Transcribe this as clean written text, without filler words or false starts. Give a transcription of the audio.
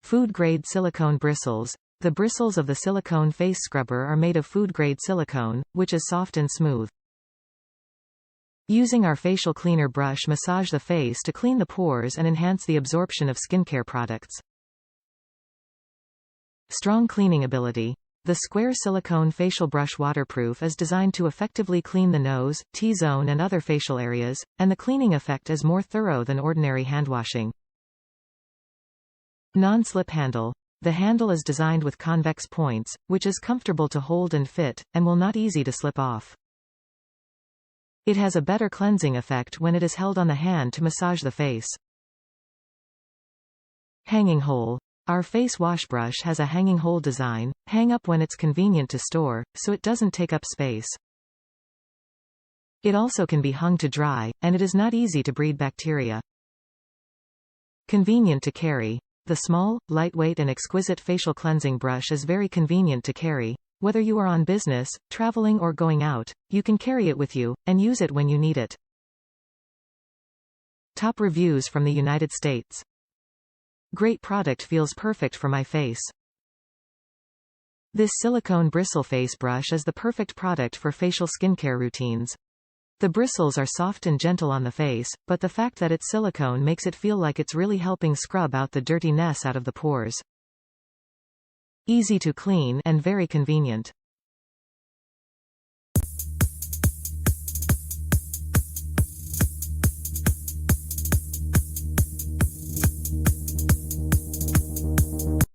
Food-grade silicone bristles. The bristles of the silicone face scrubber are made of food-grade silicone, which is soft and smooth. Using our facial cleaner brush, massage the face to clean the pores and enhance the absorption of skincare products. Strong cleaning ability. The square silicone facial brush waterproof is designed to effectively clean the nose, T-zone and other facial areas, and the cleaning effect is more thorough than ordinary handwashing. Non-slip handle. The handle is designed with convex points, which is comfortable to hold and fit, and will not easy to slip off. It has a better cleansing effect when it is held on the hand to massage the face. Hanging hole. Our face wash brush has a hanging hole design, hang up when it's convenient to store, so it doesn't take up space. It also can be hung to dry, and it is not easy to breed bacteria. Convenient to carry. The small, lightweight and exquisite facial cleansing brush is very convenient to carry. Whether you are on business, traveling or going out, you can carry it with you, and use it when you need it. Top reviews from the United States. Great product, feels perfect for my face. This silicone bristle face brush is the perfect product for facial skincare routines. The bristles are soft and gentle on the face, but the fact that it's silicone makes it feel like it's really helping scrub out the dirtiness out of the pores. Easy to clean and very convenient.